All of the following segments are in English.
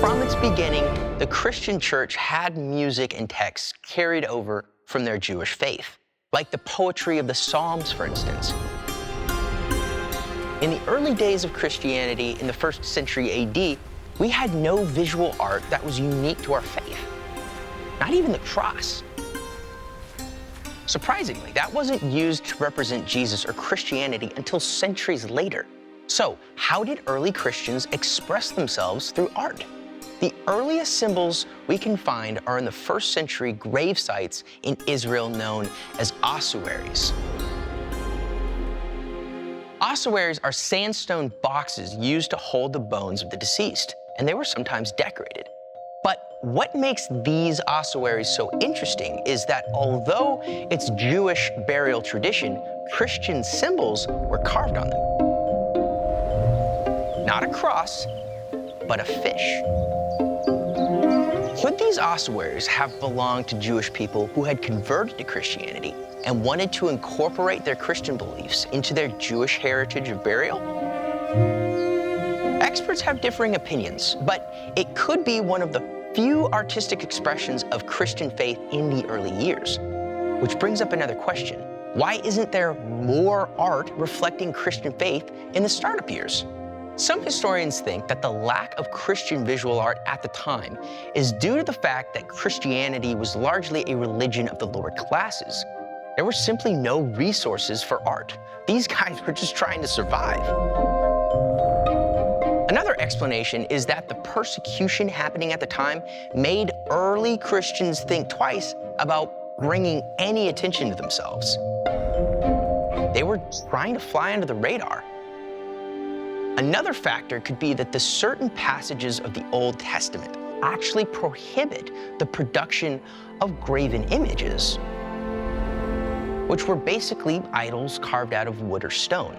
From its beginning, the Christian church had music and texts carried over from their Jewish faith, like the poetry of the Psalms, for instance. In the early days of Christianity in the 1st century AD, we had no visual art that was unique to our faith, not even the cross. Surprisingly, that wasn't used to represent Jesus or Christianity until centuries later. So, how did early Christians express themselves through art? The earliest symbols we can find are in the 1st century grave sites in Israel known as ossuaries. Ossuaries are sandstone boxes used to hold the bones of the deceased, and they were sometimes decorated. But what makes these ossuaries so interesting is that although it's Jewish burial tradition, Christian symbols were carved on them. Not a cross, but a fish. Could these ossuaries have belonged to Jewish people who had converted to Christianity and wanted to incorporate their Christian beliefs into their Jewish heritage of burial? Experts have differing opinions, but it could be one of the few artistic expressions of Christian faith in the early years. Which brings up another question. Why isn't there more art reflecting Christian faith in the startup years? Some historians think that the lack of Christian visual art at the time is due to the fact that Christianity was largely a religion of the lower classes. There were simply no resources for art. These guys were just trying to survive. Another explanation is that the persecution happening at the time made early Christians think twice about bringing any attention to themselves. They were trying to fly under the radar. Another factor could be that the certain passages of the Old Testament actually prohibit the production of graven images, which were basically idols carved out of wood or stone.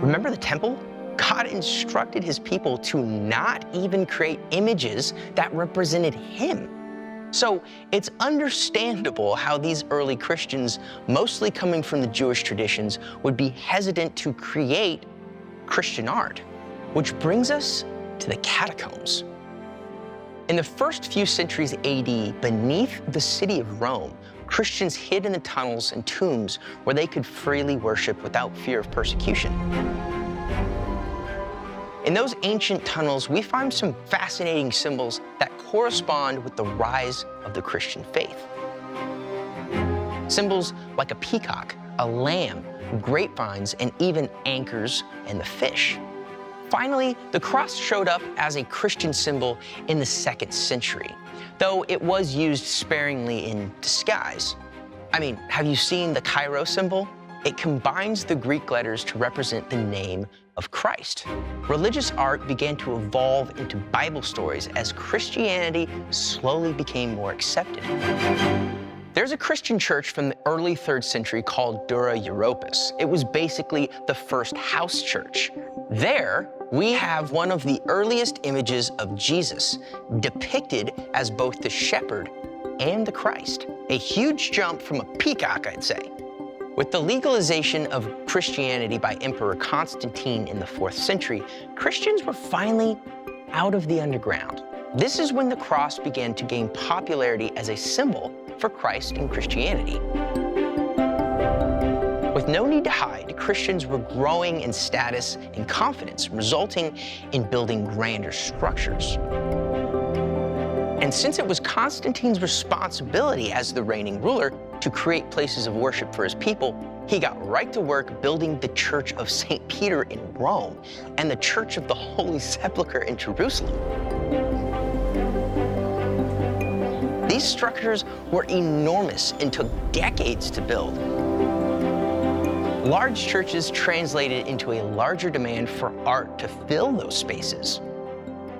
Remember the temple? God instructed his people to not even create images that represented him. So it's understandable how these early Christians, mostly coming from the Jewish traditions, would be hesitant to create Christian art, which brings us to the catacombs. In the first few centuries AD, beneath the city of Rome, Christians hid in the tunnels and tombs where they could freely worship without fear of persecution. In those ancient tunnels, we find some fascinating symbols that correspond with the rise of the Christian faith. Symbols like a peacock, a lamb, grapevines, and even anchors and the fish. Finally, the cross showed up as a Christian symbol in the 2nd century, though it was used sparingly in disguise. I mean, have you seen the Chi-Rho symbol? It combines the Greek letters to represent the name of Christ. Religious art began to evolve into Bible stories as Christianity slowly became more accepted. There's a Christian church from the early 3rd century called Dura-Europos. It was basically the first house church. There, we have one of the earliest images of Jesus, depicted as both the shepherd and the Christ. A huge jump from a peacock, I'd say. With the legalization of Christianity by Emperor Constantine in the 4th century, Christians were finally out of the underground. This is when the cross began to gain popularity as a symbol for Christ and Christianity. With no need to hide, Christians were growing in status and confidence, resulting in building grander structures. And since it was Constantine's responsibility as the reigning ruler to create places of worship for his people, he got right to work building the Church of St. Peter in Rome and the Church of the Holy Sepulchre in Jerusalem. These structures were enormous and took decades to build. Large churches translated into a larger demand for art to fill those spaces.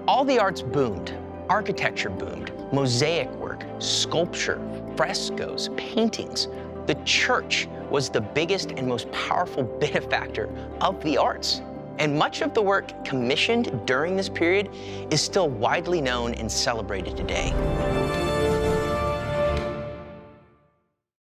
All the arts boomed. Architecture boomed, mosaic work, sculpture, frescoes, paintings. The church was the biggest and most powerful benefactor of the arts. And much of the work commissioned during this period is still widely known and celebrated today.